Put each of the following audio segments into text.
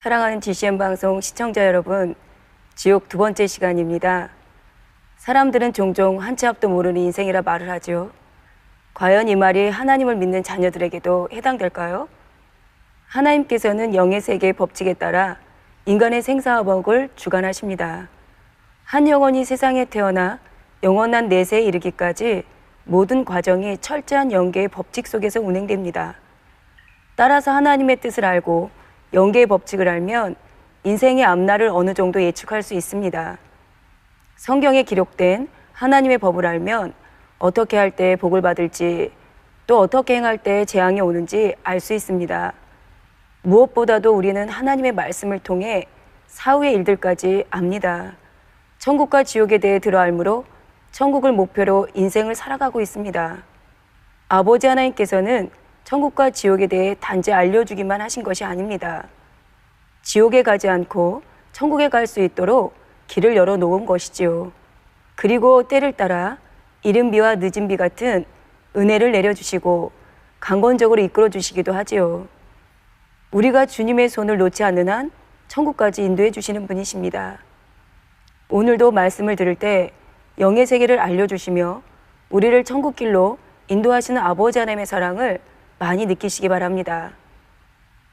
사랑하는 GCN 방송 시청자 여러분, 지옥 두 번째 시간입니다. 사람들은 종종 한 치 앞도 모르는 인생이라 말을 하죠. 과연 이 말이 하나님을 믿는 자녀들에게도 해당될까요? 하나님께서는 영의 세계의 법칙에 따라 인간의 생사화복을 주관하십니다. 한 영혼이 세상에 태어나 영원한 내세에 이르기까지 모든 과정이 철저한 영계의 법칙 속에서 운행됩니다. 따라서 하나님의 뜻을 알고 영계의 법칙을 알면 인생의 앞날을 어느 정도 예측할 수 있습니다. 성경에 기록된 하나님의 법을 알면 어떻게 할 때 복을 받을지, 또 어떻게 행할 때 재앙이 오는지 알 수 있습니다. 무엇보다도 우리는 하나님의 말씀을 통해 사후의 일들까지 압니다. 천국과 지옥에 대해 들어 알므로 천국을 목표로 인생을 살아가고 있습니다. 아버지 하나님께서는 천국과 지옥에 대해 단지 알려주기만 하신 것이 아닙니다. 지옥에 가지 않고 천국에 갈 수 있도록 길을 열어놓은 것이지요. 그리고 때를 따라 이른 비와 늦은 비 같은 은혜를 내려주시고 강권적으로 이끌어 주시기도 하지요. 우리가 주님의 손을 놓지 않는 한 천국까지 인도해 주시는 분이십니다. 오늘도 말씀을 들을 때 영의 세계를 알려주시며 우리를 천국길로 인도하시는 아버지 하나님의 사랑을 많이 느끼시기 바랍니다.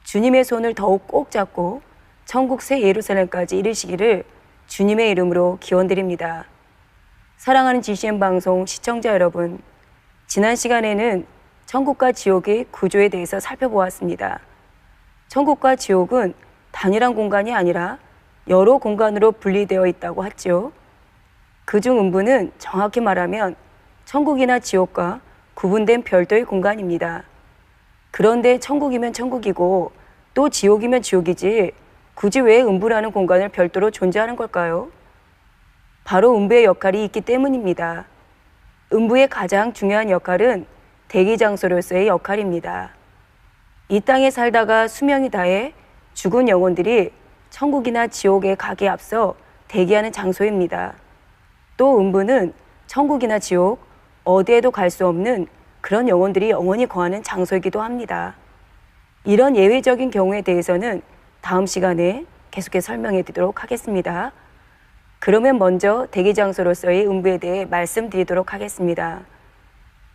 주님의 손을 더욱 꼭 잡고 천국 새 예루살렘까지 이르시기를 주님의 이름으로 기원드립니다. 사랑하는 GCN 방송 시청자 여러분, 지난 시간에는 천국과 지옥의 구조에 대해서 살펴보았습니다. 천국과 지옥은 단일한 공간이 아니라 여러 공간으로 분리되어 있다고 했죠. 그중 음부는 정확히 말하면 천국이나 지옥과 구분된 별도의 공간입니다. 그런데 천국이면 천국이고 또 지옥이면 지옥이지 굳이 왜 음부라는 공간을 별도로 존재하는 걸까요? 바로 음부의 역할이 있기 때문입니다. 음부의 가장 중요한 역할은 대기장소로서의 역할입니다. 이 땅에 살다가 수명이 다해 죽은 영혼들이 천국이나 지옥에 가기에 앞서 대기하는 장소입니다. 또 음부는 천국이나 지옥, 어디에도 갈 수 없는 그런 영혼들이 영원히 거하는 장소이기도 합니다. 이런 예외적인 경우에 대해서는 다음 시간에 계속해서 설명해 드리도록 하겠습니다. 그러면 먼저 대기장소로서의 음부에 대해 말씀드리도록 하겠습니다.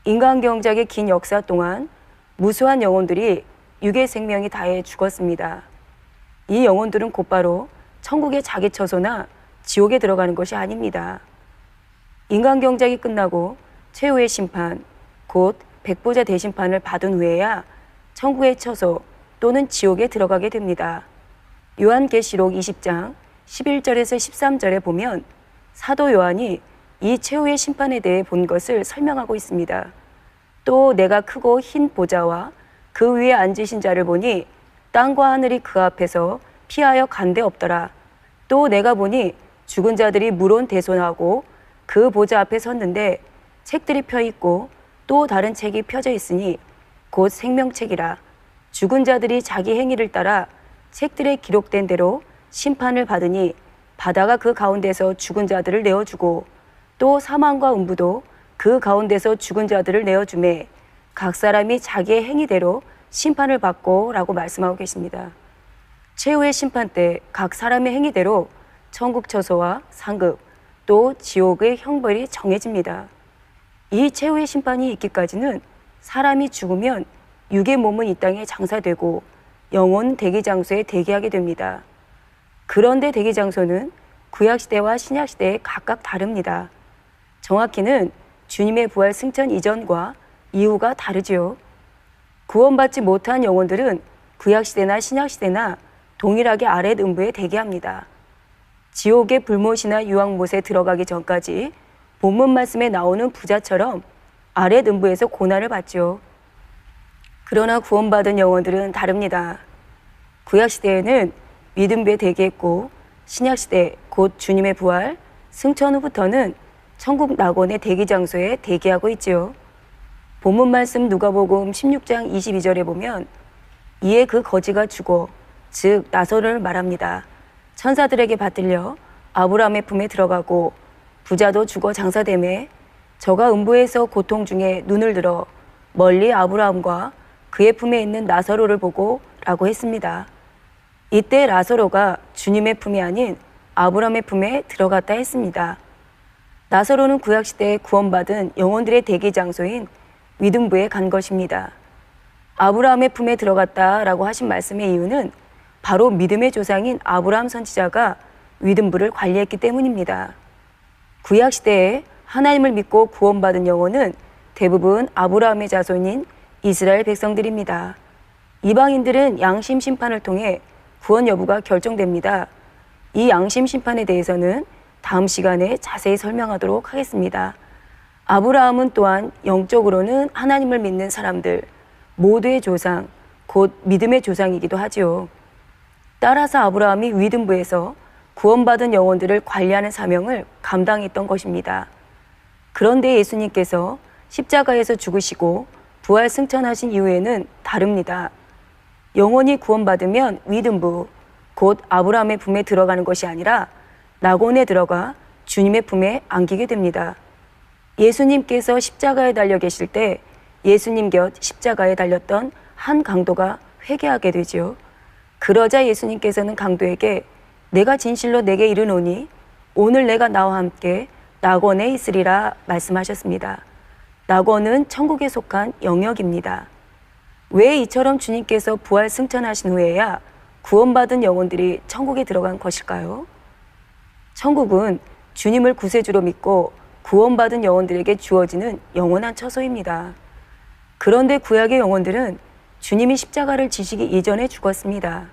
인간 경작의 긴 역사 동안 무수한 영혼들이 육의 생명이 다해 죽었습니다. 이 영혼들은 곧바로 천국의 자기 처소나 지옥에 들어가는 것이 아닙니다. 인간 경작이 끝나고 최후의 심판, 곧 백보자 대심판을 받은 후에야 천국의 처소 또는 지옥에 들어가게 됩니다. 요한계시록 20장 11절에서 13절에 보면 사도 요한이 이 최후의 심판에 대해 본 것을 설명하고 있습니다. 또 내가 크고 흰 보좌와 그 위에 앉으신 자를 보니 땅과 하늘이 그 앞에서 피하여 간 데 없더라. 또 내가 보니 죽은 자들이 물론 대손하고 그 보좌 앞에 섰는데 책들이 펴 있고 또 다른 책이 펴져 있으니 곧 생명책이라. 죽은 자들이 자기 행위를 따라 책들에 기록된 대로 심판을 받으니 바다가 그 가운데서 죽은 자들을 내어주고 또 사망과 음부도 그 가운데서 죽은 자들을 내어주매 각 사람이 자기의 행위대로 심판을 받고 라고 말씀하고 계십니다. 최후의 심판 때 각 사람의 행위대로 천국 처소와 상급 또 지옥의 형벌이 정해집니다. 이 최후의 심판이 있기까지는 사람이 죽으면 육의 몸은 이 땅에 장사되고 영혼 대기장소에 대기하게 됩니다. 그런데 대기장소는 구약시대와 신약시대에 각각 다릅니다. 정확히는 주님의 부활 승천 이전과 이후가 다르지요. 구원받지 못한 영혼들은 구약시대나 신약시대나 동일하게 아랫 음부에 대기합니다. 지옥의 불못이나 유황못에 들어가기 전까지 본문 말씀에 나오는 부자처럼 아랫 음부에서 고난을 받죠. 그러나 구원받은 영혼들은 다릅니다. 구약시대에는 믿음부에 대기했고 신약시대 곧 주님의 부활, 승천 후부터는 천국 낙원의 대기장소에 대기하고 있지요. 본문 말씀 누가복음 16장 22절에 보면 이에 그 거지가 죽어 즉 나사로를 말합니다. 천사들에게 받들려 아브라함의 품에 들어가고 부자도 죽어 장사되매 저가 음부에서 고통 중에 눈을 들어 멀리 아브라함과 그의 품에 있는 나사로를 보고 라고 했습니다. 이때 라사로가 주님의 품이 아닌 아브라함의 품에 들어갔다 했습니다. 라사로는 구약시대에 구원받은 영혼들의 대기 장소인 위든부에 간 것입니다. 아브라함의 품에 들어갔다라고 하신 말씀의 이유는 바로 믿음의 조상인 아브라함 선지자가 위든부를 관리했기 때문입니다. 구약시대에 하나님을 믿고 구원받은 영혼은 대부분 아브라함의 자손인 이스라엘 백성들입니다. 이방인들은 양심 심판을 통해 구원 여부가 결정됩니다. 이 양심 심판에 대해서는 다음 시간에 자세히 설명하도록 하겠습니다. 아브라함은 또한 영적으로는 하나님을 믿는 사람들 모두의 조상, 곧 믿음의 조상이기도 하지요. 따라서 아브라함이 위든부에서 구원받은 영혼들을 관리하는 사명을 감당했던 것입니다. 그런데 예수님께서 십자가에서 죽으시고 부활 승천하신 이후에는 다릅니다. 영혼이 구원받으면 위든부, 곧 아브라함의 품에 들어가는 것이 아니라 낙원에 들어가 주님의 품에 안기게 됩니다. 예수님께서 십자가에 달려 계실 때 예수님 곁 십자가에 달렸던 한 강도가 회개하게 되지요. 그러자 예수님께서는 강도에게 내가 진실로 내게 이르노니 오늘 내가 나와 함께 낙원에 있으리라 말씀하셨습니다. 낙원은 천국에 속한 영역입니다. 왜 이처럼 주님께서 부활 승천하신 후에야 구원받은 영혼들이 천국에 들어간 것일까요? 천국은 주님을 구세주로 믿고 구원받은 영혼들에게 주어지는 영원한 처소입니다. 그런데 구약의 영혼들은 주님이 십자가를 지시기 이전에 죽었습니다.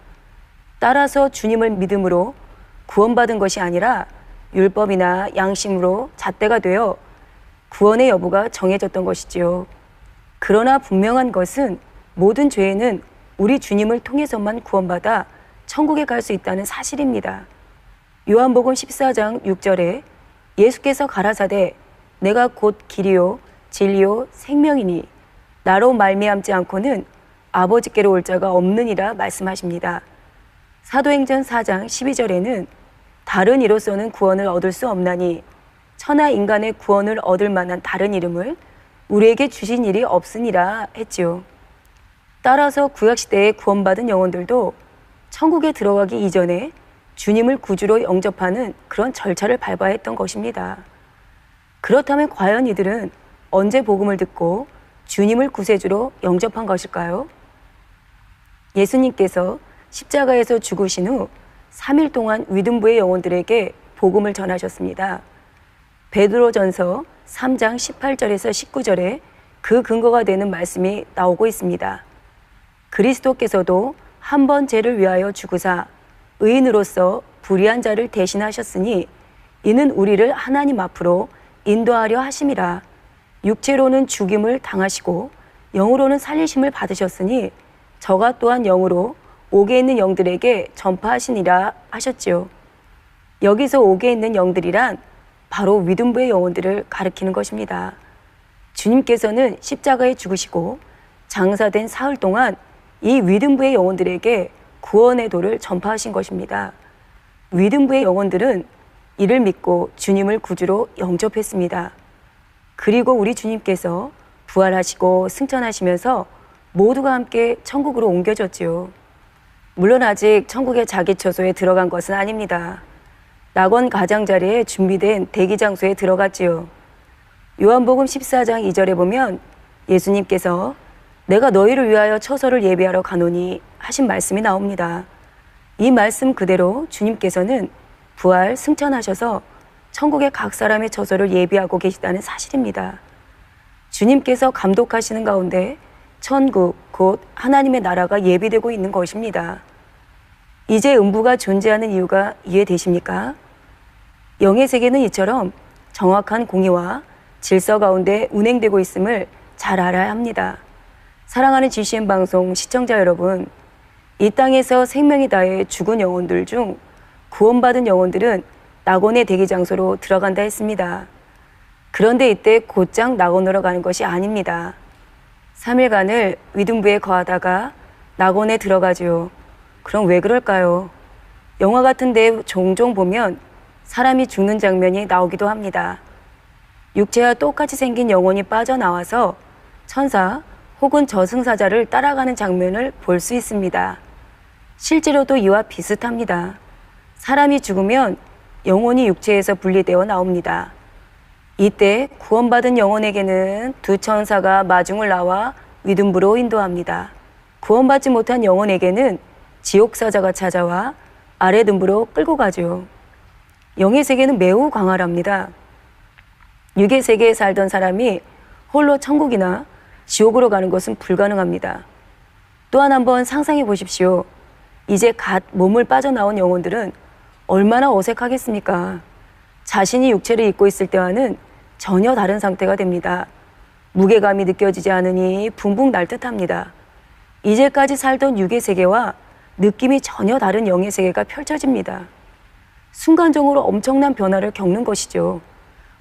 따라서 주님을 믿음으로 구원받은 것이 아니라 율법이나 양심으로 잣대가 되어 구원의 여부가 정해졌던 것이지요. 그러나 분명한 것은 모든 죄에는 우리 주님을 통해서만 구원받아 천국에 갈 수 있다는 사실입니다. 요한복음 14장 6절에 예수께서 가라사대 내가 곧 길이요 진리요 생명이니 나로 말미암지 않고는 아버지께로 올 자가 없느니라 말씀하십니다. 사도행전 4장 12절에는 다른 이로서는 구원을 얻을 수 없나니 천하 인간의 구원을 얻을 만한 다른 이름을 우리에게 주신 일이 없으니라 했지요. 따라서 구약시대에 구원받은 영혼들도 천국에 들어가기 이전에 주님을 구주로 영접하는 그런 절차를 밟아야 했던 것입니다. 그렇다면 과연 이들은 언제 복음을 듣고 주님을 구세주로 영접한 것일까요? 예수님께서 십자가에서 죽으신 후 3일 동안 위든부의 영혼들에게 복음을 전하셨습니다. 베드로전서 3장 18절에서 19절에 그 근거가 되는 말씀이 나오고 있습니다. 그리스도께서도 한 번 죄를 위하여 죽으사 의인으로서 불의한 자를 대신하셨으니 이는 우리를 하나님 앞으로 인도하려 하심이라. 육체로는 죽임을 당하시고 영으로는 살리심을 받으셨으니 저가 또한 영으로 옥에 있는 영들에게 전파하시니라 하셨지요. 여기서 옥에 있는 영들이란 바로 위든부의 영혼들을 가리키는 것입니다. 주님께서는 십자가에 죽으시고 장사된 사흘 동안 이 위든부의 영혼들에게 구원의 도를 전파하신 것입니다. 위든부의 영혼들은 이를 믿고 주님을 구주로 영접했습니다. 그리고 우리 주님께서 부활하시고 승천하시면서 모두가 함께 천국으로 옮겨졌지요. 물론 아직 천국의 자기 처소에 들어간 것은 아닙니다. 낙원 가장자리에 준비된 대기 장소에 들어갔지요. 요한복음 14장 2절에 보면 예수님께서 내가 너희를 위하여 처소를 예비하러 가노니 하신 말씀이 나옵니다. 이 말씀 그대로 주님께서는 부활 승천하셔서 천국의 각 사람의 처소를 예비하고 계시다는 사실입니다. 주님께서 감독하시는 가운데 천국, 곧 하나님의 나라가 예비되고 있는 것입니다. 이제 음부가 존재하는 이유가 이해되십니까? 영의 세계는 이처럼 정확한 공의와 질서 가운데 운행되고 있음을 잘 알아야 합니다. 사랑하는 GCN 방송 시청자 여러분, 이 땅에서 생명이 다해 죽은 영혼들 중 구원받은 영혼들은 낙원의 대기 장소로 들어간다 했습니다. 그런데 이때 곧장 낙원으로 가는 것이 아닙니다. 3일간을 위든부에 거하다가 낙원에 들어가지요. 그럼 왜 그럴까요? 영화 같은 데 종종 보면 사람이 죽는 장면이 나오기도 합니다. 육체와 똑같이 생긴 영혼이 빠져나와서 천사 혹은 저승사자를 따라가는 장면을 볼 수 있습니다. 실제로도 이와 비슷합니다. 사람이 죽으면 영혼이 육체에서 분리되어 나옵니다. 이때 구원받은 영혼에게는 두 천사가 마중을 나와 위등부로 인도합니다. 구원받지 못한 영혼에게는 지옥사자가 찾아와 아래등부로 끌고 가죠. 영의 세계는 매우 광활합니다. 육의 세계에 살던 사람이 홀로 천국이나 지옥으로 가는 것은 불가능합니다. 또한 한번 상상해 보십시오. 이제 갓 몸을 빠져나온 영혼들은 얼마나 어색하겠습니까? 자신이 육체를 입고 있을 때와는 전혀 다른 상태가 됩니다. 무게감이 느껴지지 않으니 붕붕 날 듯합니다. 이제까지 살던 육의 세계와 느낌이 전혀 다른 영의 세계가 펼쳐집니다. 순간적으로 엄청난 변화를 겪는 것이죠.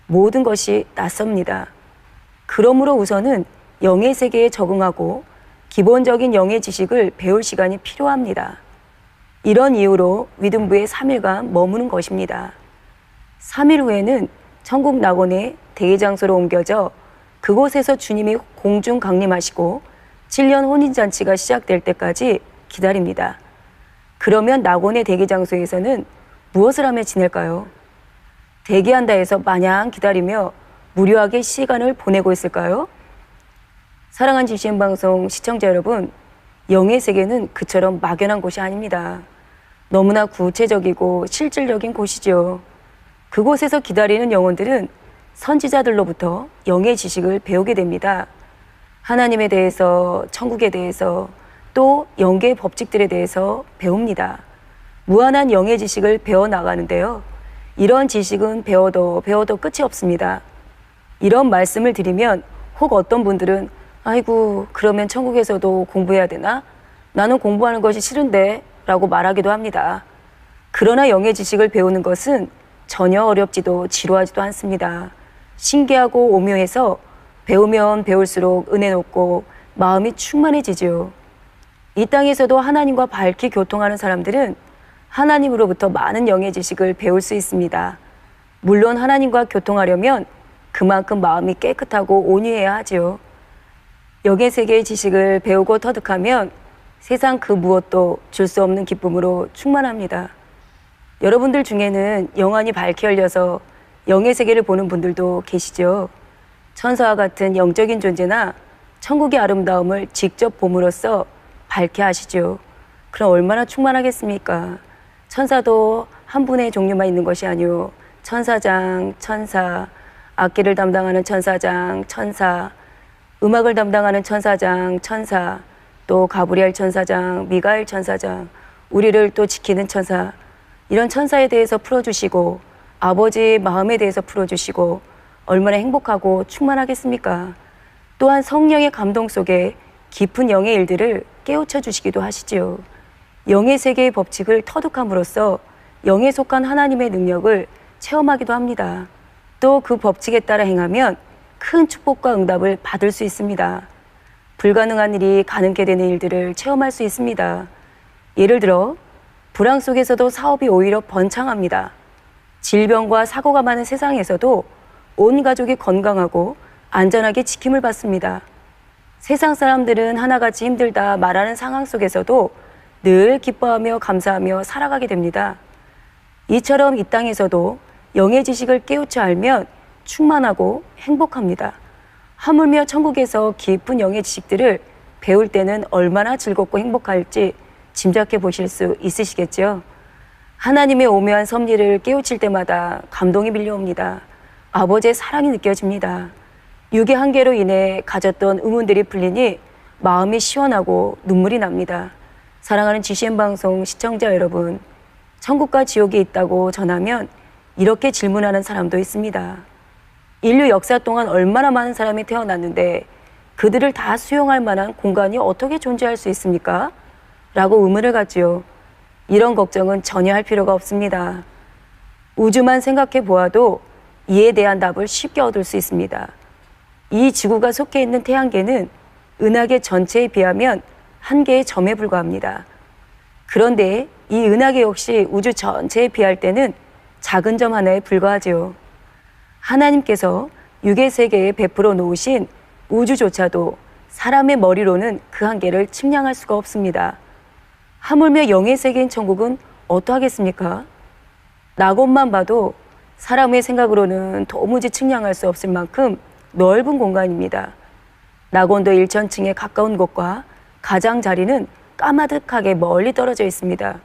모든 것이 낯섭니다. 그러므로 우선은 영의 세계에 적응하고 기본적인 영의 지식을 배울 시간이 필요합니다. 이런 이유로 위등부에 3일간 머무는 것입니다. 3일 후에는 천국 낙원의 대기장소로 옮겨져 그곳에서 주님이 공중 강림하시고 7년 혼인잔치가 시작될 때까지 기다립니다. 그러면 낙원의 대기장소에서는 무엇을 하며 지낼까요? 대기한다 해서 마냥 기다리며 무료하게 시간을 보내고 있을까요? 사랑하는 GCN 방송 시청자 여러분, 영의 세계는 그처럼 막연한 곳이 아닙니다. 너무나 구체적이고 실질적인 곳이죠. 그곳에서 기다리는 영혼들은 선지자들로부터 영의 지식을 배우게 됩니다. 하나님에 대해서, 천국에 대해서, 또 영계의 법칙들에 대해서 배웁니다. 무한한 영의 지식을 배워나가는데요. 이런 지식은 배워도 끝이 없습니다. 이런 말씀을 드리면 혹 어떤 분들은 아이고, 그러면 천국에서도 공부해야 되나? 나는 공부하는 것이 싫은데 라고 말하기도 합니다. 그러나 영의 지식을 배우는 것은 전혀 어렵지도 지루하지도 않습니다. 신기하고 오묘해서 배우면 배울수록 은혜 높고 마음이 충만해지죠. 이 땅에서도 하나님과 밝게 교통하는 사람들은 하나님으로부터 많은 영의 지식을 배울 수 있습니다. 물론 하나님과 교통하려면 그만큼 마음이 깨끗하고 온유해야 하지요. 영의 세계의 지식을 배우고 터득하면 세상 그 무엇도 줄 수 없는 기쁨으로 충만합니다. 여러분들 중에는 영안이 밝게 열려서 영의 세계를 보는 분들도 계시죠. 천사와 같은 영적인 존재나 천국의 아름다움을 직접 봄으로써 밝게 하시죠. 그럼 얼마나 충만하겠습니까? 천사도 한 분의 종류만 있는 것이 아니오. 천사장, 천사, 악기를 담당하는 천사장, 천사, 음악을 담당하는 천사장, 천사, 또 가브리엘 천사장, 미가엘 천사장, 우리를 또 지키는 천사, 이런 천사에 대해서 풀어주시고 아버지의 마음에 대해서 풀어주시고 얼마나 행복하고 충만하겠습니까? 또한 성령의 감동 속에 깊은 영의 일들을 깨우쳐 주시기도 하시지요. 영의 세계의 법칙을 터득함으로써 영에 속한 하나님의 능력을 체험하기도 합니다. 또 그 법칙에 따라 행하면 큰 축복과 응답을 받을 수 있습니다. 불가능한 일이 가능케 되는 일들을 체험할 수 있습니다. 예를 들어 불황 속에서도 사업이 오히려 번창합니다. 질병과 사고가 많은 세상에서도 온 가족이 건강하고 안전하게 지킴을 받습니다. 세상 사람들은 하나같이 힘들다 말하는 상황 속에서도 늘 기뻐하며 감사하며 살아가게 됩니다. 이처럼 이 땅에서도 영의 지식을 깨우쳐 알면 충만하고 행복합니다. 하물며 천국에서 깊은 영의 지식들을 배울 때는 얼마나 즐겁고 행복할지 짐작해 보실 수 있으시겠죠? 하나님의 오묘한 섭리를 깨우칠 때마다 감동이 밀려옵니다. 아버지의 사랑이 느껴집니다. 육의 한계로 인해 가졌던 의문들이 풀리니 마음이 시원하고 눈물이 납니다. 사랑하는 GCN 방송 시청자 여러분, 천국과 지옥이 있다고 전하면 이렇게 질문하는 사람도 있습니다. 인류 역사 동안 얼마나 많은 사람이 태어났는데 그들을 다 수용할 만한 공간이 어떻게 존재할 수 있습니까? 라고 의문을 갖지요. 이런 걱정은 전혀 할 필요가 없습니다. 우주만 생각해 보아도 이에 대한 답을 쉽게 얻을 수 있습니다. 이 지구가 속해 있는 태양계는 은하계 전체에 비하면 한 개의 점에 불과합니다. 그런데 이 은하계 역시 우주 전체에 비할 때는 작은 점 하나에 불과하지요. 하나님께서 육의 세계에 베풀어 놓으신 우주조차도 사람의 머리로는 그 한계를 측량할 수가 없습니다. 하물며 영의 세계인 천국은 어떠하겠습니까? 낙원만 봐도 사람의 생각으로는 도무지 측량할 수 없을 만큼 넓은 공간입니다. 낙원도 1천층에 가까운 곳과 가장자리는 까마득하게 멀리 떨어져 있습니다.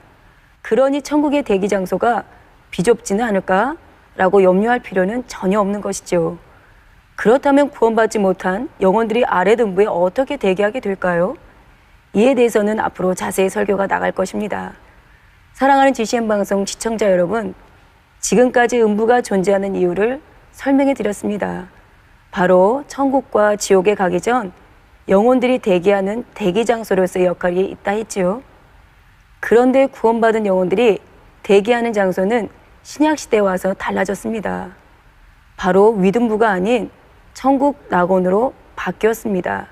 그러니 천국의 대기 장소가 비좁지는 않을까라고 염려할 필요는 전혀 없는 것이죠. 그렇다면 구원받지 못한 영혼들이 아래 등부에 어떻게 대기하게 될까요? 이에 대해서는 앞으로 자세히 설교가 나갈 것입니다. 사랑하는 GCN 방송 시청자 여러분, 지금까지 음부가 존재하는 이유를 설명해 드렸습니다. 바로 천국과 지옥에 가기 전 영혼들이 대기하는 대기 장소로서의 역할이 있다 했지요. 그런데 구원받은 영혼들이 대기하는 장소는 신약시대에 와서 달라졌습니다. 바로 위등부가 아닌 천국 낙원으로 바뀌었습니다.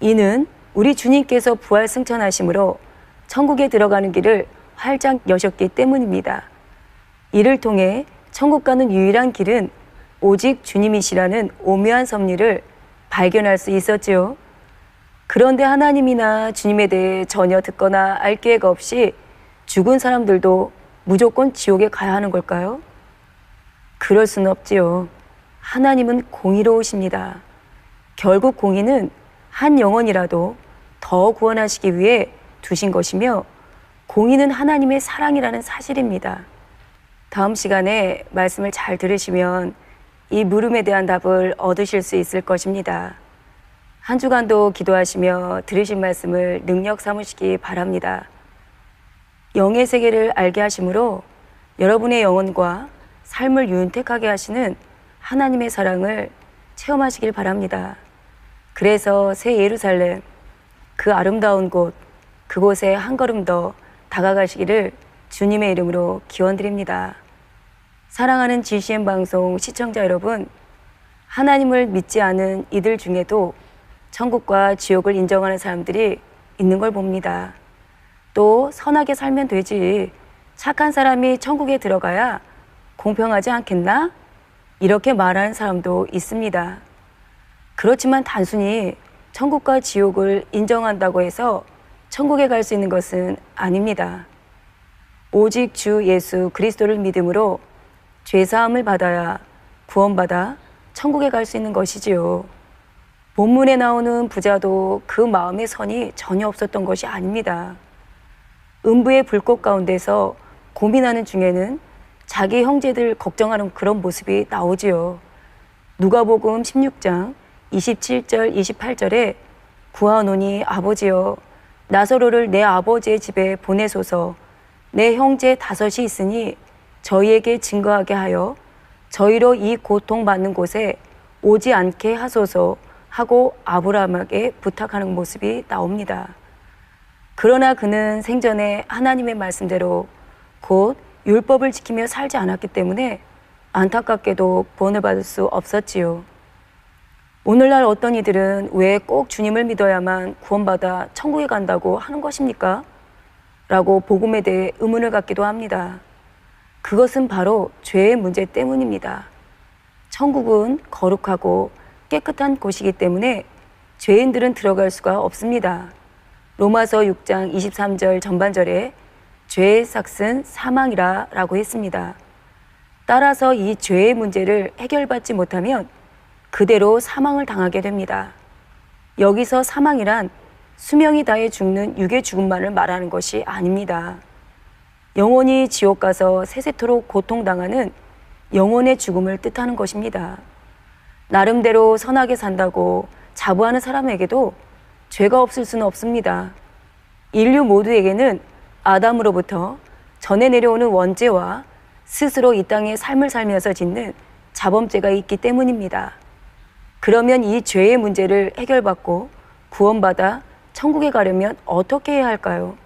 이는 우리 주님께서 부활 승천하심으로 천국에 들어가는 길을 활짝 여셨기 때문입니다. 이를 통해 천국 가는 유일한 길은 오직 주님이시라는 오묘한 섭리를 발견할 수 있었지요. 그런데 하나님이나 주님에 대해 전혀 듣거나 알 기회가 없이 죽은 사람들도 무조건 지옥에 가야 하는 걸까요? 그럴 수는 없지요. 하나님은 공의로우십니다. 결국 공의는 한 영혼이라도 더 구원하시기 위해 두신 것이며 공의는 하나님의 사랑이라는 사실입니다. 다음 시간에 말씀을 잘 들으시면 이 물음에 대한 답을 얻으실 수 있을 것입니다. 한 주간도 기도하시며 들으신 말씀을 능력 삼으시기 바랍니다. 영의 세계를 알게 하심으로 여러분의 영혼과 삶을 윤택하게 하시는 하나님의 사랑을 체험하시길 바랍니다. 그래서 새 예루살렘, 그 아름다운 곳, 그곳에 한 걸음 더 다가가시기를 주님의 이름으로 기원드립니다. 사랑하는 GCN 방송 시청자 여러분, 하나님을 믿지 않은 이들 중에도 천국과 지옥을 인정하는 사람들이 있는 걸 봅니다. 또 선하게 살면 되지, 착한 사람이 천국에 들어가야 공평하지 않겠나? 이렇게 말하는 사람도 있습니다. 그렇지만 단순히 천국과 지옥을 인정한다고 해서 천국에 갈 수 있는 것은 아닙니다. 오직 주 예수 그리스도를 믿음으로 죄사함을 받아야 구원받아 천국에 갈 수 있는 것이지요. 본문에 나오는 부자도 그 마음의 선이 전혀 없었던 것이 아닙니다. 음부의 불꽃 가운데서 고민하는 중에는 자기 형제들 걱정하는 그런 모습이 나오지요. 누가복음 16장 27절 28절에 구하노니 아버지여 나사로를 내 아버지의 집에 보내소서. 내 형제 5이 있으니 저희에게 증거하게 하여 저희로 이 고통받는 곳에 오지 않게 하소서 하고 아브라함에게 부탁하는 모습이 나옵니다. 그러나 그는 생전에 하나님의 말씀대로 곧 율법을 지키며 살지 않았기 때문에 안타깝게도 본을 받을 수 없었지요. 오늘날 어떤 이들은 왜 꼭 주님을 믿어야만 구원받아 천국에 간다고 하는 것입니까? 라고 복음에 대해 의문을 갖기도 합니다. 그것은 바로 죄의 문제 때문입니다. 천국은 거룩하고 깨끗한 곳이기 때문에 죄인들은 들어갈 수가 없습니다. 로마서 6장 23절 전반절에 죄의 삭은 사망이라 라고 했습니다. 따라서 이 죄의 문제를 해결받지 못하면 그대로 사망을 당하게 됩니다. 여기서 사망이란 수명이 다해 죽는 육의 죽음만을 말하는 것이 아닙니다. 영혼이 지옥 가서 세세토록 고통당하는 영혼의 죽음을 뜻하는 것입니다. 나름대로 선하게 산다고 자부하는 사람에게도 죄가 없을 수는 없습니다. 인류 모두에게는 아담으로부터 전해 내려오는 원죄와 스스로 이 땅의 삶을 살면서 짓는 자범죄가 있기 때문입니다. 그러면 이 죄의 문제를 해결받고 구원받아 천국에 가려면 어떻게 해야 할까요?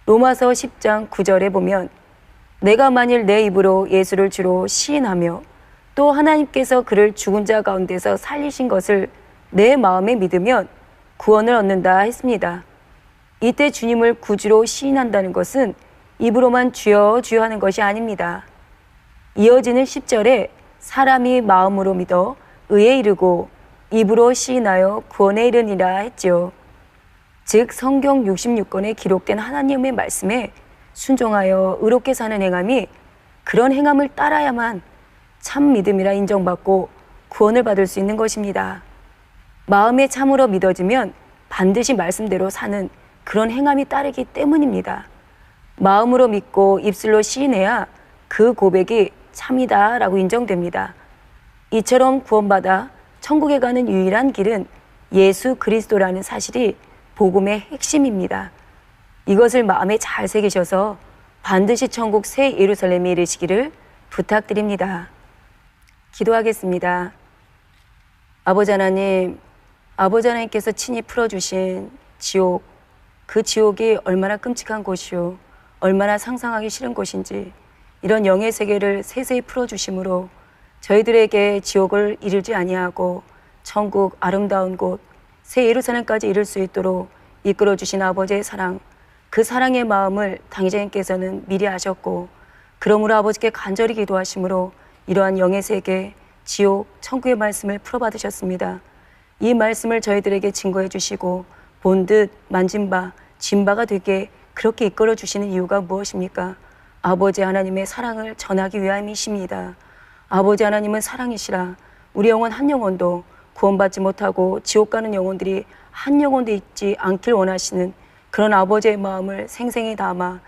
로마서 10장 9절에 보면 내가 만일 내 입으로 예수를 주로 시인하며 또 하나님께서 그를 죽은 자 가운데서 살리신 것을 내 마음에 믿으면 구원을 얻는다 했습니다. 이때 주님을 구주로 시인한다는 것은 입으로만 주여 주여 하는 것이 아닙니다. 이어지는 10절에 사람이 마음으로 믿어 의에 이르고 입으로 시인하여 구원에 이르니라 했지요. 즉 성경 66권에 기록된 하나님의 말씀에 순종하여 의롭게 사는 행함이 그런 행함을 따라야만 참 믿음이라 인정받고 구원을 받을 수 있는 것입니다. 마음에 참으로 믿어지면 반드시 말씀대로 사는 그런 행함이 따르기 때문입니다. 마음으로 믿고 입술로 시인해야 그 고백이 참이다 라고 인정됩니다. 이처럼 구원받아 천국에 가는 유일한 길은 예수 그리스도라는 사실이 복음의 핵심입니다. 이것을 마음에 잘 새기셔서 반드시 천국 새 예루살렘에 이르시기를 부탁드립니다. 기도하겠습니다. 아버지 하나님, 아버지 하나님께서 친히 풀어주신 지옥, 그 지옥이 얼마나 끔찍한 곳이요, 얼마나 상상하기 싫은 곳인지 이런 영의 세계를 세세히 풀어주심으로 저희들에게 지옥을 이르지 아니하고 천국 아름다운 곳 새 예루살렘까지 이룰 수 있도록 이끌어주신 아버지의 사랑, 그 사랑의 마음을 당회장님께서는 미리 아셨고 그러므로 아버지께 간절히 기도하심으로 이러한 영의 세계, 지옥, 천국의 말씀을 풀어받으셨습니다. 이 말씀을 저희들에게 증거해 주시고 본듯 만진 바, 진 바가 되게 그렇게 이끌어 주시는 이유가 무엇입니까? 아버지 하나님의 사랑을 전하기 위함이십니다. 아버지 하나님은 사랑이시라 우리 영혼 한 영혼도 구원받지 못하고 지옥 가는 영혼들이 한 영혼도 있지 않길 원하시는 그런 아버지의 마음을 생생히 담아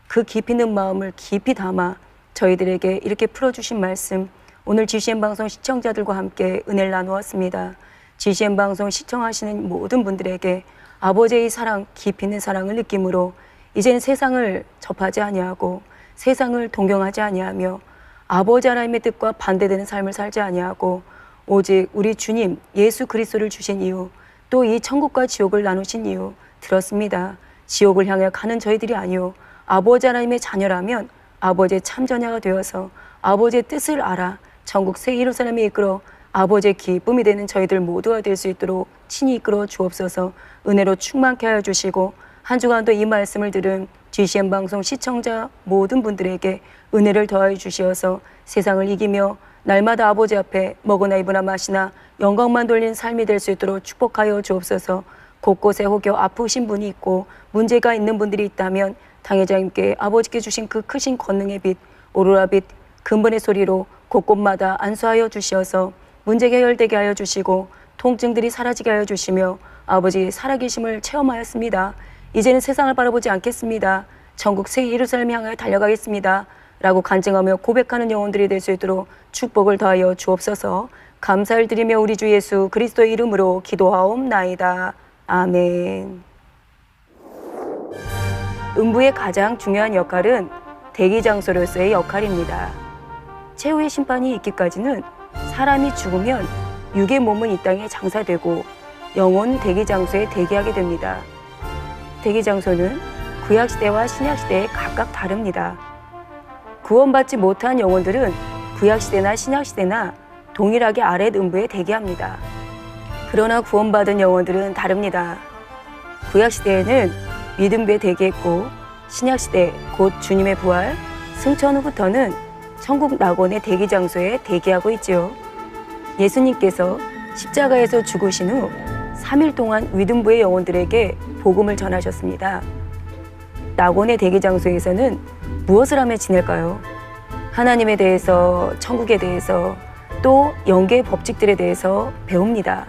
그 깊이 있는 마음을 깊이 담아 저희들에게 이렇게 풀어주신 말씀, 오늘 GCN 방송 시청자들과 함께 은혜를 나누었습니다. GCN 방송 시청하시는 모든 분들에게 아버지의 사랑, 깊이 있는 사랑을 느낌으로 이제는 세상을 접하지 아니하고 세상을 동경하지 아니하며 아버지 하나님의 뜻과 반대되는 삶을 살지 아니하고 오직 우리 주님 예수 그리스도를 주신 이유, 또 이 천국과 지옥을 나누신 이유 들었습니다. 지옥을 향해 가는 저희들이 아니요 아버지 하나님의 자녀라면 아버지의 참자녀가 되어서 아버지의 뜻을 알아 천국 새 예루살렘에 이끌어 아버지의 기쁨이 되는 저희들 모두가 될 수 있도록 친히 이끌어 주옵소서. 은혜로 충만케 하여 주시고 한 주간도 이 말씀을 들은 GCN 방송 시청자 모든 분들에게 은혜를 더하여 주시어서 세상을 이기며 날마다 아버지 앞에 먹으나 입으나 마시나 영광만 돌리는 삶이 될 수 있도록 축복하여 주옵소서. 곳곳에 혹여 아프신 분이 있고 문제가 있는 분들이 있다면 당회장님께 아버지께 주신 그 크신 권능의 빛, 오로라 빛, 근본의 소리로 곳곳마다 안수하여 주시어서 문제가 해결되게 하여 주시고 통증들이 사라지게 하여 주시며 아버지 살아계심을 체험하였습니다. 이제는 세상을 바라보지 않겠습니다. 천국 새 예루살렘 향하여 달려가겠습니다. 라고 간증하며 고백하는 영혼들이 될 수 있도록 축복을 더하여 주옵소서. 감사를 드리며 우리 주 예수 그리스도의 이름으로 기도하옵나이다. 아멘. 음부의 가장 중요한 역할은 대기장소로서의 역할입니다. 최후의 심판이 있기까지는 사람이 죽으면 육의 몸은 이 땅에 장사되고 영혼 대기장소에 대기하게 됩니다. 대기장소는 구약시대와 신약시대에 각각 다릅니다. 구원받지 못한 영혼들은 구약시대나 신약시대나 동일하게 아랫 음부에 대기합니다. 그러나 구원받은 영혼들은 다릅니다. 구약시대에는 믿음부에 대기했고 신약시대 곧 주님의 부활, 승천 후부터는 천국 낙원의 대기장소에 대기하고 있지요. 예수님께서 십자가에서 죽으신 후 3일 동안 위등부의 영혼들에게 복음을 전하셨습니다. 낙원의 대기장소에서는 무엇을 하며 지낼까요? 하나님에 대해서, 천국에 대해서, 또 영계의 법칙들에 대해서 배웁니다.